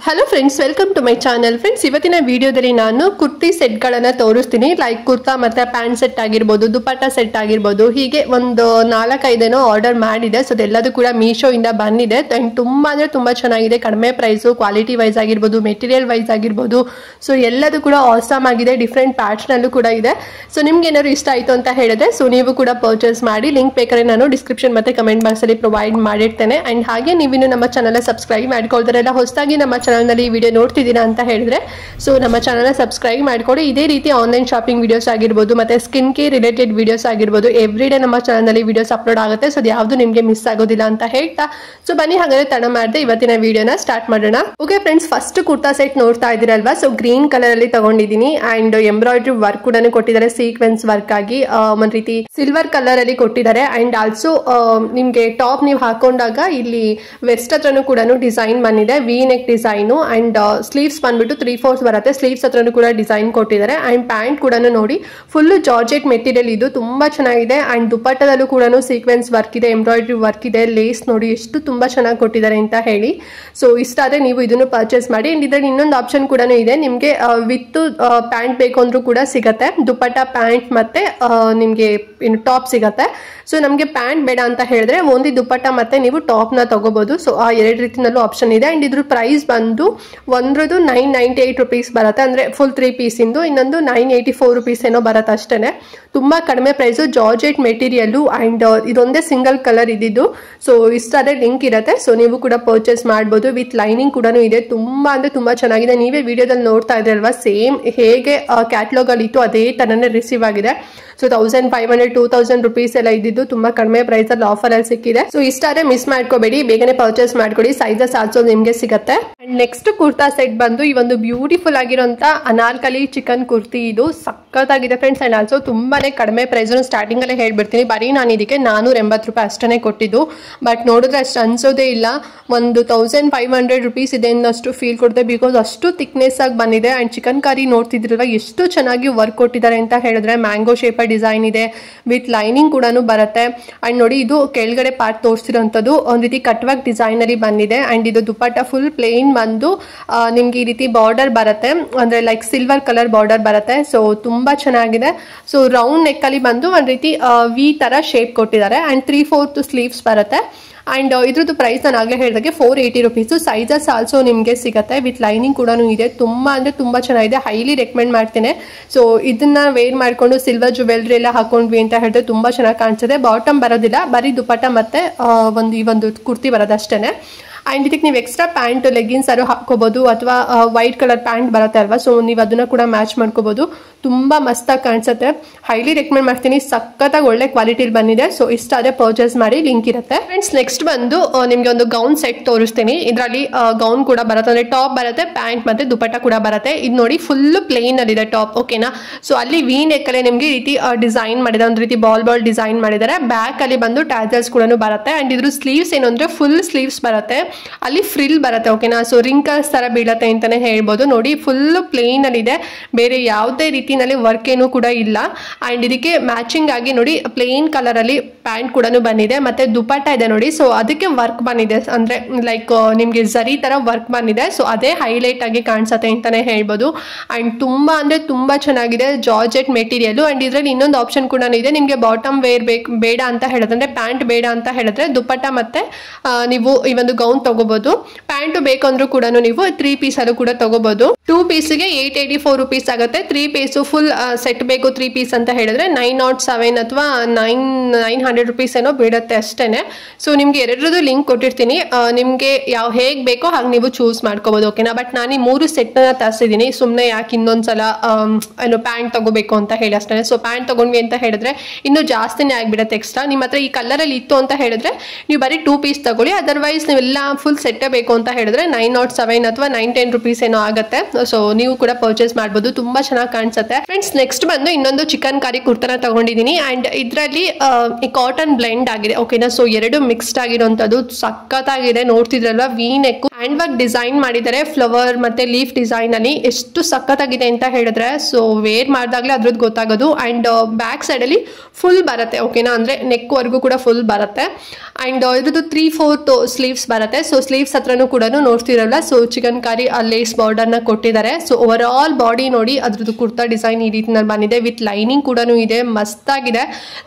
Hello friends, welcome to my channel. Friends, ಇವತ್ತಿನ ವಿಡಿಯೋದಲ್ಲಿ ನಾನು ಕುರ್ತಿ ಸೆಟ್ಗಳನ್ನು ತೋರಿಸ್ತೀನಿ. ಲೈಕ್ ಕುರ್ತಾ ಮತ್ತು ಪ್ಯಾಂಟ್ ಸೆಟ್ ಆಗಿರ್ಬೋದು, ದುಪಟ್ಟ ಸೆಟ್ ಆಗಿರ್ಬೋದು, ಹೀಗೆ ಒಂದು 4-5 ಆರ್ಡರ್ ಮಾಡಿದೆ. ಸೊ ಅದೆಲ್ಲದೂ ಕೂಡ ಮೀಶೋಯಿಂದ ಬಂದಿದೆ. ಆ್ಯಂಡ್ ತುಂಬ ಅಂದರೆ ತುಂಬ ಚೆನ್ನಾಗಿದೆ. ಕಡಿಮೆ ಪ್ರೈಸು, ಕ್ವಾಲಿಟಿ ವೈಸ್ ಆಗಿರ್ಬೋದು, ಮೆಟೀರಿಯಲ್ ವೈಸ್ ಆಗಿರ್ಬೋದು. ಸೊ ಎಲ್ಲದೂ ಕೂಡ ಆಸಮ್ ಆಗಿದೆ. ಡಿಫ್ರೆಂಟ್ ಪ್ಯಾಟ್ರ್ನಲ್ಲೂ ಕೂಡ ಇದೆ. ಸೊ ನಿಮ್ಗೆ ಏನಾದ್ರು ಇಷ್ಟ ಆಯಿತು ಅಂತ ಹೇಳಿದ್ರೆ ಸೊ ನೀವು ಕೂಡ ಪರ್ಚೇಸ್ ಮಾಡಿ. ಲಿಂಕ್ ಬೇಕಾದ್ರೆ ನಾನು ಡಿಸ್ಕ್ರಿಪ್ಷನ್ ಮತ್ತು ಕಮೆಂಟ್ ಬಾಕ್ಸಲ್ಲಿ ಪ್ರೊವೈಡ್ ಮಾಡಿರ್ತೇನೆ. ಆ್ಯಂಡ್ ಹಾಗೆ ನೀವಿನ್ನು ನಮ್ಮ ಚಾನಲ್ ಸಬ್ಸ್ಕ್ರೈಬ್ ಮಾಡ್ಕೊಳ್ತಾರಲ್ಲ, ಹೊಸದಾಗಿ ನಮ್ಮ ಚಾನಲ್ನಲ್ಲಿ ಈ ವಿಡಿಯೋ ನೋಡ್ತಿದ್ದೀರಾ ಅಂತ ಹೇಳಿದ್ರೆ ಸೊ ನಮ್ಮ ಚಾನಲ್ ಸಬ್ಸ್ಕ್ರೈಬ್ ಮಾಡ್ಕೊಳ್ಳಿ. ಇದೇ ರೀತಿ ಆನ್ಲೈನ್ ಶಾಪಿಂಗ್ ವಿಡಿಯೋಸ್ ಆಗಿರ್ಬೋದು ಮತ್ತೆ ಸ್ಕಿನ್ ಕೇರ್ ರಿಲೇಟೆಡ್ ವಿಡಿಯೋಸ್ ಆಗಿರ್ಬೋದು ಎವ್ರಿ ಡೇ ನಮ್ಮ ಚಾನಲ್ನಲ್ಲಿ ವಿಡಿಯೋಸ್ ಅಪ್ಲೋಡ್ ಆಗುತ್ತೆ. ಸೊ ಅದು ಯಾವುದು ನಿಮಗೆ ಮಿಸ್ ಆಗೋದಿಲ್ಲ ಅಂತ ಹೇಳ್ತಾ ಸೊ ಬನ್ನಿ ಹಾಗಾದ್ರೆ ತಡ ಮಾಡದೆ ಇವತ್ತಿನ ವಿಡಿಯೋನ ಸ್ಟಾರ್ಟ್ ಮಾಡೋಣ. Okay friends, first kurta set ನೋಡ್ತಾ ಇದ್ದೀರಲ್ವಾ. ಸೊ ಗ್ರೀನ್ ಕಲರ್ ಅಲ್ಲಿ ತಗೊಂಡಿದ್ದೀನಿ. ಅಂಡ್ ಎಂಬ್ರಾಯ್ಡ್ರಿ ವರ್ಕ್ ಕೂಡ ಕೊಟ್ಟಿದ್ದಾರೆ, ಸೀಕ್ವೆನ್ಸ್ ವರ್ಕ್ ಆಗಿ ಒಂದ್ ರೀತಿ ಸಿಲ್ವರ್ ಕಲರ್ ಅಲ್ಲಿ ಕೊಟ್ಟಿದ್ದಾರೆ. ಅಂಡ್ ಆಲ್ಸೋ ನಿಮ್ಗೆ ಟಾಪ್ ನೀವು ಹಾಕೊಂಡಾಗ ಇಲ್ಲಿ ವೆಸ್ಟ್ ಹತ್ರನೂ ಕೂಡ ಡಿಸೈನ್ ಬಂದಿದೆ, V neck design. And sleeves ಬಂದ್ಬಿಟ್ಟು 3/4 ಬರುತ್ತೆ. ಸ್ಲೀವ್ಸ್ ಹತ್ರನೂ ಕೂಡ ಡಿಸೈನ್ ಕೊಟ್ಟಿದ್ದಾರೆ. ಅಂಡ್ ಪ್ಯಾಂಟ್ ಕೂಡ ನೋಡಿ ಫುಲ್ ಜಾರ್ಜೆಟ್ ಮೆಟೀರಿಯಲ್, ಇದು ತುಂಬಾ ಚೆನ್ನಾಗಿದೆ. ಅಂಡ್ ದುಪಟ್ಟದಲ್ಲೂ ಕೂಡ ಸೀಕ್ವೆನ್ಸ್ ವರ್ಕ್ ಇದೆ, ಎಂಬ್ರಾಯ್ಡ್ರಿ ವರ್ಕ್ ಇದೆ, ಲೇಸ್ ನೋಡಿ ಎಷ್ಟು ತುಂಬಾ ಚೆನ್ನಾಗಿ ಕೊಟ್ಟಿದ್ದಾರೆ ಅಂತ ಹೇಳಿ. ಸೊ ಇಷ್ಟ ಆದ್ರೆ ನೀವು ಇದನ್ನು ಪರ್ಚೇಸ್ ಮಾಡಿ. ಅಂಡ್ ಇದರಲ್ಲಿ ಇನ್ನೊಂದು ಆಪ್ಷನ್ ಕೂಡ ಇದೆ, ನಿಮ್ಗೆ ವಿತ್ ಪ್ಯಾಂಟ್ ಬೇಕು ಅಂದ್ರೂ ಕೂಡ ಸಿಗತ್ತೆ. ದುಪಟ್ಟ ಪ್ಯಾಂಟ್ ಮತ್ತೆ ನಿಮ್ಗೆ ಟಾಪ್ ಸಿಗತ್ತೆ. ಸೊ ನಮ್ಗೆ ಪ್ಯಾಂಟ್ ಬೇಡ ಅಂತ ಹೇಳಿದ್ರೆ ಒಂದು ದುಪಟ್ಟ ಮತ್ತೆ ನೀವು ಟಾಪ್ ನ ತಗೋಬಹುದು. ಸೊ ಆ ಎರಡು ರೀತಿನಲ್ಲೂ ಆಪ್ಷನ್ ಇದೆ. ಅಂಡ್ ಇದ್ರ ಪ್ರೈಸ್ ಬಂದು ಒಂದ್ರದ್ದು 998 ರುಪೀಸ್ ಬರುತ್ತೆ, ಅಂದ್ರೆ ಫುಲ್ 3 ಪೀಸ್ ಇಂದು. ಇನ್ನೊಂದು 984 ರುಪೀಸ್ ಏನೋ ಬರುತ್ತೆ ಅಷ್ಟೇನೆ. ತುಂಬಾ ಕಡಿಮೆ ಪ್ರೈಸು, ಜಾರ್ಜೆಟ್ ಮೆಟೀರಿಯಲ್. ಅಂಡ್ ಇದೊಂದೇ ಸಿಂಗಲ್ ಕಲರ್ ಇದ್ದಿದ್ದು. ಸೊ ಇಷ್ಟ ಆದ್ರೆ ಲಿಂಕ್ ಇರುತ್ತೆ, ಸೊ ನೀವು ಕೂಡ ಪರ್ಚೇಸ್ ಮಾಡ್ಬೋದು. ವಿತ್ ಲೈನಿಂಗ್ ಕೂಡ ಇದೆ. ತುಂಬಾ ಅಂದ್ರೆ ತುಂಬಾ ಚೆನ್ನಾಗಿದೆ. ನೀವೇ ವಿಡಿಯೋದಲ್ಲಿ ನೋಡ್ತಾ ಇದ್ರಲ್ವಾ, ಸೇಮ್ ಹೇಗೆ ಕ್ಯಾಟ್ಲಾಗ್ ಅಲ್ಲಿ ಇತ್ತು ಅದೇ ತರನೇ ರಿಸೀವ್ ಆಗಿದೆ. ಸೊ 1500-2000 ರುಪೀಸ್ ಎಲ್ಲ ಇದ್ದಿದ್ದು ತುಂಬಾ ಕಡಿಮೆ ಪ್ರೈಸ್ ಅಲ್ಲಿ ಆಫರ್ ಅಲ್ಲಿ ಸಿಕ್ಕಿದೆ. ಸೊ ಇಷ್ಟ ಆದ್ರೆ ಮಿಸ್ ಮಾಡ್ಕೋಬೇಡಿ, ಬೇಗನೆ ಪರ್ಚೇಸ್ ಮಾಡ್ಕೊಡಿ. ಸೈಜಸ್ ಆಲ್ಸೋ ನಿಮ್ಗೆ ಸಿಗುತ್ತೆ. ಅಂಡ್ ನೆಕ್ಸ್ಟ್ ಕುರ್ತಾ ಸೆಟ್ ಬಂದು ಈ ಒಂದು ಬ್ಯೂಟಿಫುಲ್ ಆಗಿರುವಂತ ಅನಾರ್ಕಲಿ ಚಿಕನ್ ಕುರ್ತಿ. ಇದು ಸಖತ್ತಾಗಿದೆ ಫ್ರೆಂಡ್ಸ್. ಅಂಡ್ ಆಲ್ಸೋ ತುಂಬಾನೇ ಕಡಿಮೆ ಪ್ರೈಸ್. ಸ್ಟಾರ್ಟಿಂಗ್ ಅಲ್ಲೇ ಹೇಳ್ಬಿಡ್ತೀನಿ, ಬರೀ ನಾನು ಇದಕ್ಕೆ 480 ರೂಪಾಯಿ ಅಷ್ಟೇ ಕೊಟ್ಟಿದ್ದು. ಬಟ್ ನೋಡಿದ್ರೆ ಅಷ್ಟು ಅನ್ಸೋದೇ ಇಲ್ಲ. ಒಂದು 1500 ರುಪೀಸ್ ಇದೆ ಅನ್ನಷ್ಟು ಫೀಲ್ ಕೊಡುತ್ತೆ, ಬಿಕಾಸ್ ಅಷ್ಟು ಥಿಕ್ನೆಸ್ ಆಗಿ ಬಂದಿದೆ. ಅಂಡ್ ಚಿಕನ್ ಕರಿ ನೋಡ್ತಿದ್ರಲ್ಲ ಎಷ್ಟು ಚೆನ್ನಾಗಿ ವರ್ಕ್ ಕೊಟ್ಟಿದ್ದಾರೆ ಅಂತ ಹೇಳಿದ್ರೆ, ಮ್ಯಾಂಗೋ ಶೇಪ್ ಡಿಸೈನ್ ಇದೆ, ವಿತ್ ಲೈನಿಂಗ್ ಕೂಡ ಬರುತ್ತೆ. ಅಂಡ್ ನೋಡಿ ಇದು ಕೆಳಗಡೆ ಪಾರ್ಟ್ ತೋರಿಸಿರೋಂಥದ್ದು ಒಂದ್ ರೀತಿ ಕಟ್ ವರ್ಕ್ ಡಿಸೈನ್ ಅಲ್ಲಿ ಬಂದಿದೆ. ಅಂಡ್ ಇದು ದುಪಟ್ಟ ಫುಲ್ ಪ್ಲೇನ್ ಬಂದು ನಿಮ್ಗೆ ಈ ರೀತಿ ಬಾರ್ಡರ್ ಬರುತ್ತೆ, ಅಂದ್ರೆ ಲೈಕ್ ಸಿಲ್ವರ್ ಕಲರ್ ಬಾರ್ಡರ್ ಬರುತ್ತೆ. ಸೊ ತುಂಬಾ ಚೆನ್ನಾಗಿದೆ. ಸೊ ರೌಂಡ್ ನೆಕ್ ಅಲ್ಲಿ ಬಂದು ಒಂದ್ ರೀತಿ ವಿ ತರ ಶೇಪ್ ಕೊಟ್ಟಿದ್ದಾರೆ. ಅಂಡ್ 3/4 ಸ್ಲೀವ್ಸ್ ಬರುತ್ತೆ. ಅಂಡ್ ಇದ್ರದ್ದು ಪ್ರೈಸ್ ನಾನು ಆಗಲೇ ಹೇಳಿದಾಗೆ 480 ರುಪೀಸ್. ಸೈಜಸ್ ಆಲ್ಸೋ ನಿಮಗೆ ಸಿಗುತ್ತೆ, ವಿತ್ ಲೈನಿಂಗ್ ಕೂಡ ಇದೆ. ತುಂಬಾ ಅಂದ್ರೆ ತುಂಬಾ ಚೆನ್ನಾಗಿದೆ. ಹೈಲಿ ರೆಕಮೆಂಡ್ ಮಾಡ್ತೇನೆ. ಸೊ ಇದನ್ನ ವೇರ್ ಮಾಡ್ಕೊಂಡು ಸಿಲ್ವರ್ ಜುವೆಲ್ರಿ ಎಲ್ಲ ಹಾಕೊಂಡ್ವಿ ಅಂತ ಹೇಳಿದ್ರೆ ತುಂಬಾ ಚೆನ್ನಾಗಿ ಕಾಣಿಸುತ್ತೆ. ಬಾಟಮ್ ಬರೋದಿಲ್ಲ, ಬರೀ ದುಪಟ್ಟ ಮತ್ತೆ ಈ ಒಂದು ಕುರ್ತಿ ಬರೋದು ಅಷ್ಟೇನೆ. ಅಂಡ್ ಇದಕ್ಕೆ ನೀವು ಎಕ್ಸ್ಟ್ರಾ ಪ್ಯಾಂಟ್ ಲೆಗಿನ್ಸ್ ಅರು ಹಾಕೋಬಹುದು, ಅಥವಾ ವೈಟ್ ಕಲರ್ ಪ್ಯಾಂಟ್ ಬರುತ್ತೆ ಅಲ್ವಾ, ಸೊ ನೀವು ಅದನ್ನ ಕೂಡ ಮ್ಯಾಚ್ ಮಾಡ್ಕೋಬಹುದು. ತುಂಬಾ ಮಸ್ತಾಗಿ ಕಾಣಿಸುತ್ತೆ. ಹೈಲಿ ರೆಕಮೆಂಡ್ ಮಾಡ್ತೀನಿ. ಸಖತ್ತಾಗಿ ಒಳ್ಳೆ ಕ್ವಾಲಿಟಿಲಿ ಬಂದಿದೆ. ಸೊ ಇಷ್ಟ ಆದ್ರೆ ಪರ್ಚೇಸ್ ಮಾಡಿ, ಲಿಂಕ್ ಇರುತ್ತೆ. ಫ್ರೆಂಡ್ಸ್, ನೆಕ್ಸ್ಟ್ ಬಂದು ನಿಮ್ಗೆ ಒಂದು ಗೌನ್ ಸೆಟ್ ತೋರಿಸ್ತೀನಿ. ಇದರಲ್ಲಿ ಗೌನ್ ಕೂಡ ಬರುತ್ತೆ, ಅಂದ್ರೆ ಟಾಪ್ ಬರುತ್ತೆ, ಪ್ಯಾಂಟ್ ಮತ್ತೆ ದುಪಟ್ಟ ಕೂಡ ಬರುತ್ತೆ. ಇದು ನೋಡಿ ಫುಲ್ ಪ್ಲೇನ್ ಅಲ್ಲಿ ಇದೆ ಟಾಪ್, ಓಕೆನಾ. ಸೊ ಅಲ್ಲಿ ವಿ ನೆಕ್ ಅಲ್ಲಿ ನಿಮ್ಗೆ ಈ ರೀತಿ ಡಿಸೈನ್ ಮಾಡಿದ್ದಾರೆ, ಒಂದು ರೀತಿ ಬಾಲ್ ಡಿಸೈನ್ ಮಾಡಿದ್ದಾರೆ. ಬ್ಯಾಕ್ ಅಲ್ಲಿ ಬಂದು ಟ್ಯಾಸಲ್ಸ್ ಕೂಡ ಬರುತ್ತೆ. ಅಂಡ್ ಇದ್ರ ಸ್ಲೀವ್ಸ್ ಏನು ಅಂದ್ರೆ ಫುಲ್ ಸ್ಲೀವ್ಸ್ ಬರುತ್ತೆ, ಅಲ್ಲಿ ಫ್ರಿಲ್ ಬರುತ್ತೆ, ಓಕೆನಾ. ಸೊ ರಿಂಕಲ್ಸ್ ತರ ಬೀಳತ್ತೆ ಅಂತಾನೆ ಹೇಳ್ಬೋದು. ನೋಡಿ ಫುಲ್ ಪ್ಲೇನ್ ಅಲ್ಲಿ ಇದೆ, ಬೇರೆ ಯಾವುದೇ ರೀತಿನಲ್ಲಿ ವರ್ಕ್ ಏನು ಕೂಡ ಇಲ್ಲ. ಅಂಡ್ ಇದಕ್ಕೆ ಮ್ಯಾಚಿಂಗ್ ಆಗಿ ನೋಡಿ ಪ್ಲೇನ್ ಕಲರ್ ಅಲ್ಲಿ ಪ್ಯಾಂಟ್ ಕೂಡ ಬಂದಿದೆ, ಮತ್ತೆ ದುಪಟ್ಟ ಇದೆ ನೋಡಿ. ಸೊ ಅದಕ್ಕೆ ವರ್ಕ್ ಬಂದಿದೆ, ಅಂದ್ರೆ ಲೈಕ್ ನಿಮ್ಗೆ ಜರಿ ತರ ವರ್ಕ್ ಬಂದಿದೆ. ಸೊ ಅದೇ ಹೈಲೈಟ್ ಆಗಿ ಕಾಣಿಸುತ್ತೆ ಅಂತಾನೆ ಹೇಳ್ಬೋದು. ಅಂಡ್ ತುಂಬಾ ಅಂದ್ರೆ ತುಂಬಾ ಚೆನ್ನಾಗಿದೆ, ಜಾರ್ಜೆಟ್ ಮೆಟೀರಿಯಲ್. ಅಂಡ್ ಇದ್ರಲ್ಲಿ ಇನ್ನೊಂದು ಆಪ್ಷನ್ ಕೂಡ ಇದೆ, ನಿಮ್ಗೆ ಬಾಟಮ್ ವೇರ್ ಬೇಡ ಅಂತ ಹೇಳಿದ್ರೆ, ಅಂದ್ರೆ ಪ್ಯಾಂಟ್ ಬೇಡ ಅಂತ ಹೇಳಿದ್ರೆ ದುಪಟ್ಟ ಮತ್ತೆ ನೀವು ಈ ಒಂದು ಗೌನ್ ತಗೋಬಹುದು. ಪ್ಯಾಂಟ್ ಬೇಕಂದ್ರೂ ಕೂಡ ನೀವು 3 ಪೀಸ್ ಅಲ್ಲೂ ಕೂಡ ತಗೋಬಹುದು. 2 ಪೀಸ್ಗೆ 884 ರುಪೀಸ್ ಆಗುತ್ತೆ. 3 ಪೀಸು ಫುಲ್ ಸೆಟ್ ಬೇಕು 3 ಪೀಸ್ ಅಂತ ಹೇಳಿದ್ರೆ 907 ಅಥವಾ 900 ರುಪೀಸ್ ಏನೋ ಬೀಳುತ್ತೆ ಅಷ್ಟೇನೆ. ಸೊ ನಿಮ್ಗೆ ಎರಡರದ್ದು ಲಿಂಕ್ ಕೊಟ್ಟಿರ್ತೀನಿ, ನಿಮ್ಗೆ ಹೇಗ್ ಬೇಕೋ ಹಾಗೆ ನೀವು ಚೂಸ್ ಮಾಡ್ಕೋಬಹುದು, ಓಕೆನಾ. ಬಟ್ ನಾನು ಈ 3 ಸೆಟ್ ನ ತರಿಸಿದೀನಿ, ಸುಮ್ಮನೆ ಯಾಕೆ ಇನ್ನೊಂದ್ಸಲ ಏನು ಪ್ಯಾಂಟ್ ತಗೋಬೇಕು ಅಂತ ಹೇಳಿ ಅಷ್ಟೇ. ಸೊ ಪ್ಯಾಂಟ್ ತಗೊಂಡ್ವಿ ಅಂತ ಹೇಳಿದ್ರೆ ಇನ್ನೂ ಜಾಸ್ತಿನೇ ಆಗ್ಬಿಡತ್ತೆ ಎಕ್ಸ್ಟ್ರಾ. ನಿಮ್ಮ ಹತ್ರ ಈ ಕಲರ್ ಅಲ್ಲಿ ಇತ್ತು ಅಂತ ಹೇಳಿದ್ರೆ ನೀವು ಬರೀ 2 ಪೀಸ್ ತಗೊಳ್ಳಿ. ಅದರ್ವೈಸ್ ನೀವೆಲ್ಲ ಫುಲ್ ಸೆಟ್ ಬೇಕು ಅಂತ ಹೇಳಿದ್ರೆ 907 ಅಥವಾ 910 ರುಪೀಸ್ ಏನೋ ಆಗುತ್ತೆ. ಸೊ ನೀವು ಕೂಡ ಪರ್ಚೇಸ್ ಮಾಡ್ಬೋದು. ತುಂಬಾ ಚೆನ್ನಾಗಿ ಕಾಣಿಸುತ್ತೆ. ಅನ್ಸುತ್ತೆ ಫ್ರೆಂಡ್ಸ್. ನೆಕ್ಸ್ಟ್ ಬಂದು ಇನ್ನೊಂದು ಚಿಕನ್ ಕಾರಿ ಕುರ್ತಾನ ತಗೊಂಡಿದ್ದೀನಿ ಅಂಡ್ ಇದರಲ್ಲಿ ಕಾಟನ್ ಬ್ಲೆಂಡ್ ಆಗಿದೆ ಓಕೆನಾ. ಸೊ ಎರಡು ಮಿಕ್ಸ್ಡ್ ಆಗಿರೋಂಥದ್ದು ಸಖತ್ತಾಗಿದೆ. ನೋಡ್ತಿದ್ರಲ್ವಾ V neck hand work design ಮಾಡಿದ್ದಾರೆ ಫ್ಲವರ್ ಮತ್ತೆ ಲೀಫ್ ಡಿಸೈನ್ ಅಲ್ಲಿ. ಎಷ್ಟು ಸಖತ್ತಾಗಿದೆ ಅಂತ ಹೇಳಿದ್ರೆ ಸೊ ವೇರ್ ಮಾಡಿದಾಗಲೇ ಅದ್ರದ್ದು ಗೊತ್ತಾಗೋದು. ಅಂಡ್ ಬ್ಯಾಕ್ ಸೈಡ್ ಅಲ್ಲಿ ಫುಲ್ ಬರುತ್ತೆ ಓಕೆನಾ, ಅಂದ್ರೆ ನೆಕ್ ವರ್ಗೂ ಕೂಡ ಫುಲ್ ಬರುತ್ತೆ. ಅಂಡ್ ಇದ್ರದ್ದು 3/4 ಸ್ಲೀವ್ಸ್ ಬರುತ್ತೆ. ಸೊ ಸ್ಲೀವ್ಸ್ ಹತ್ರನೂ ಕೂಡ ನೋಡ್ತಿರಲ್ಲ ಸೊ ಚಿಕನ್ ಕಾರಿ ಲೇಸ್ ಬಾರ್ಡರ್ ನ ಕೊಟ್ಟಿದ್ದಾರೆ. ಸೊ ಓವರ್ ಆಲ್ ಬಾಡಿ ನೋಡಿ ಅದ್ರದ್ದು ಕುರ್ತಾ ಡಿಸೈನ್ ಈ ರೀತಿನಲ್ಲಿ ಬಂದಿದೆ ವಿತ್ ಲೈನಿಂಗ್ ಕೂಡ ಇದೆ. ಮಸ್ತ್ ಆಗಿದೆ.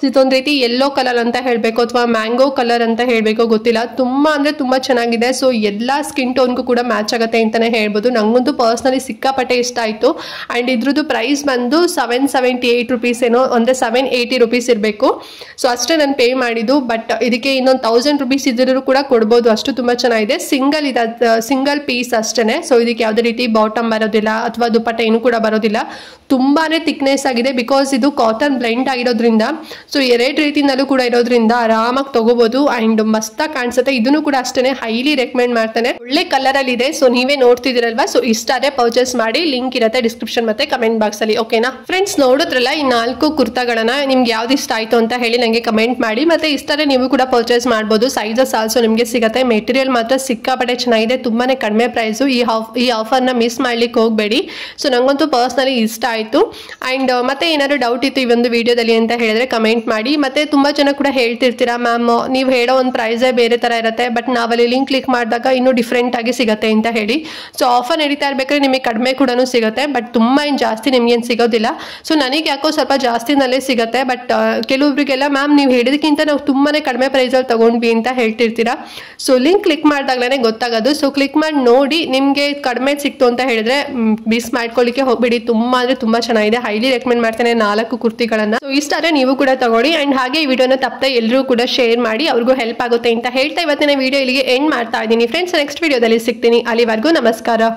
ಇದೊಂದು ರೀತಿ ಯೆಲ್ಲೋ ಕಲರ್ ಅಂತ ಹೇಳ್ಬೇಕು ಅಥವಾ ಮ್ಯಾಂಗೋ ಕಲರ್ ಅಂತ ಹೇಳ್ಬೇಕು ಗೊತ್ತಿಲ್ಲ. ತುಂಬಾ ಅಂದ್ರೆ ತುಂಬಾ ಚೆನ್ನಾಗಿದೆ. ಸೊ ಎಲ್ಲಾ ಸ್ಕಿನ್ ಟೋನ್ಗೂ ಕೂಡ ಮ್ಯಾಚ್ ಆಗುತ್ತೆ ಅಂತಾನೆ ಹೇಳ್ಬೋದು. ನಂಗಂತೂ ಪರ್ಸ್ನಲಿ ಸಿಕ್ಕಾಪಟ್ಟೆ ಇಷ್ಟ ಆಯ್ತು. ಅಂಡ್ ಇದ್ರದ್ದು ಪ್ರೈಸ್ ಬಂದು 778 ರುಪೀಸ್ ಏನೋ, ಅಂದ್ರೆ 780 ರುಪೀಸ್ ಇರಬೇಕು. ಸೊ ಅಷ್ಟೇ ನಾನು ಪೇ ಮಾಡಿದ್ದು. ಬಟ್ ಇದಕ್ಕೆ ಇನ್ನೊಂದು 1000 ರುಪೀಸ್ ಇದ್ರೂ ಕೂಡ ಕೊಡ್ಬೋದು, ಅಷ್ಟು ತುಂಬಾ ಚೆನ್ನಾಗಿದೆ. ಸಿಂಗಲ್ ಪೀಸ್ ಅಷ್ಟೇನೆ. ಸೊ ಇದಕ್ಕೆ ಯಾವುದೇ ರೀತಿ ಬಾಟಮ್ ಬರೋದಿಲ್ಲ ಅಥವಾ ದುಪ್ಪಟ್ಟ ಏನು ಕೂಡ ಬರೋದಿಲ್ಲ. ತುಂಬಾನೇ ಥಿಕ್ನೆಸ್ ಆಗಿದೆ ಬಿಕಾಸ್ ಇದು ಕಾಟನ್ ಬ್ಲೆಂಡ್ ಆಗಿರೋದ್ರಿಂದ. ಸೊ ಎರಡು ರೀತಿನಲ್ಲೂ ಕೂಡ ಇರೋದ್ರಿಂದ ಆರಾಮಾಗಿ ತಗೋಬಹುದು ಅಂಡ್ ಮಸ್ತಾಗಿ ಕಾಣಿಸುತ್ತೆ. ಇದನ್ನು ಕೂಡ ಅಷ್ಟೇ ಹೈಲಿ ರೆಕಮೆಂಡ್ ಮಾಡ್ತಾನೆ. ಒಳ್ಳೆ ಕಲರ್ ಅಲ್ಲಿ ಇದೆ. ಸೊ ನೀವೇ ನೋಡ್ತಿದ್ದೀರಲ್ವಾ. ಸೊ ಇಷ್ಟ ಆದ್ರೆ ಪರ್ಚೇಸ್ ಮಾಡಿ. ಲಿಂಕ್ ಇರುತ್ತೆ ಡಿಸ್ಕ್ರಿಪ್ಷನ್ ಮತ್ತೆ ಕಮೆಂಟ್ ಬಾಕ್ಸ್ ಅಲ್ಲಿ ಓಕೆನಾ. ಫ್ರೆಂಡ್ಸ್ ನೋಡಿದ್ರಲ್ಲ ಈ 4 ಕುರ್ತಾಗಳನ್ನ ನಿಮ್ಗೆ ಯಾವ್ದು ಇಷ್ಟ ಆಯ್ತು ಅಂತ ಹೇಳಿ ನಂಗೆ ಕಮೆಂಟ್ ಮಾಡಿ. ಮತ್ತೆ ಇಷ್ಟ ಆದ್ರೆ ನೀವು ಕೂಡ ಪರ್ಚೇಸ್ ಮಾಡಬಹುದು. ಸೈಜಸ್ ಆಲ್ಸೋ ನಿಮ್ಗೆ ಸಿಗುತ್ತೆ. ಮೆಟೀರಿಯಲ್ ಮಾತ್ರ ಸಿಕ್ಕಾಪಟ್ಟೆ ಚೆನ್ನಾಗಿದೆ. ತುಂಬಾನೇ ಕಡಿಮೆ ಪ್ರೈಸು. ಈ ಆಫರ್ ನ ಮಿಸ್ ಮಾಡ್ಲಿಕ್ಕೆ ಹೋಗಬೇಡಿ. ಸೊ ನಂಗಂತೂ ಪರ್ಸನಲಿ ಇಷ್ಟ ಆಯ್ತು. ಅಂಡ್ ಮತ್ತೆ ಏನಾದ್ರು ಡೌಟ್ ಇತ್ತು ಈ ಒಂದು ವಿಡಿಯೋದಲ್ಲಿ ಅಂತ ಹೇಳಿದ್ರೆ ಕಮೆಂಟ್ ಮಾಡಿ. ಮತ್ತೆ ತುಂಬಾ ಜನ ಕೂಡ ಹೇಳ್ತಿರ್ತೀರಾ ಮ್ಯಾಮ್ ನೀವು ಹೇಳೋ ಒಂದು ಪ್ರೈಸೇ ಬೇರೆ ತರ ಇರುತ್ತೆ ಬಟ್ ನಾವಲ್ಲಿ ಲಿಂಕ್ ಕ್ಲಿಕ್ ಮಾಡಿದಾಗ ಇನ್ನೂ ಡಿಫ್ರೆಂಟ್ ಆಗಿ ಸಿಗುತ್ತೆ ಅಂತ ಹೇಳಿ. ಸೊ ಆಫರ್ ನಡೀತಾ ಇರ್ಬೇಕಾದ್ರೆ ನಿಮಗೆ ಕಡಿಮೆ ಕೂಡ ಸಿಗುತ್ತೆ ಬಟ್ ತುಂಬಾ ಏನು ಜಾಸ್ತಿ ನಿಮ್ಗೇನು ಸಿಗೋದಿಲ್ಲ. ಸೊ ನನಗೆ ಯಾಕೋ ಸ್ವಲ್ಪ ಜಾಸ್ತಿನಲ್ಲೇ ಸಿಗುತ್ತೆ. ಬಟ್ ಕೆಲವೊಬ್ರಿಗೆಲ್ಲ ಮ್ಯಾಮ್ ನೀವು ಹೇಳಿದಕ್ಕಿಂತ ನಾವು ತುಂಬಾನೇ ಕಡಿಮೆ ಪ್ರೈಸಲ್ಲಿ ತಗೊಂಡ್ವಿ ಅಂತ ಹೇಳ್ತಿರ್ತೀರಾ. ಸೊ ಲಿಂಕ್ ಕ್ಲಿಕ್ ಮಾಡಿದಾಗಲೇ ಗೊತ್ತಾಗೋದು. ಸೊ ಕ್ಲಿಕ್ ಮಾಡಿ ನೋಡಿ ನಿಮಗೆ ಕಡಿಮೆ ಸಿಕ್ತು ಅಂತ ಹೇಳಿದ್ರೆ ಮಿಸ್ ಮಾಡ್ಕೊಳ್ಳಿಕ್ಕೆ ಹೋಗ್ಬೇಡಿ. ತುಂಬಾ ಅಂದ್ರೆ ತುಂಬಾ ಚೆನ್ನಾಗಿದೆ. ಹೈಲಿ ರೆಕಮೆಂಡ್ ಮಾಡ್ತೇನೆ 4 ಕುರ್ತಿಗಳನ್ನ. ಸೊ ಇಷ್ಟ ಆದ್ರೆ ನೀವು ಕೂಡ ತಗೊಳ್ಳಿ. ಅಂಡ್ ಹಾಗೆ ಈ ವಿಡಿಯೋನ ತಪ್ಪದೆ ಎಲ್ಲರೂ ಕೂಡ ಶೇರ್ ಮಾಡಿ, ಅವ್ರಿಗೂ ಹೆಲ್ಪ್ ಆಗುತ್ತೆ ಅಂತ ಹೇಳ್ತಾ ಇವತ್ತಿನ ವಿಡಿಯೋ ಇಲ್ಲಿಗೆ ಎಂಡ್ ಮಾಡ್ತಾ ಇದ್ದೀನಿ ಫ್ರೆಂಡ್ಸ್. ನೆಕ್ಸ್ಟ್ ವಿಡಿಯೋದಲ್ಲಿ ಸಿಗ್ತೀನಿ. ಅಲ್ಲಿವರೆಗೂ ನಮಸ್ಕಾರ.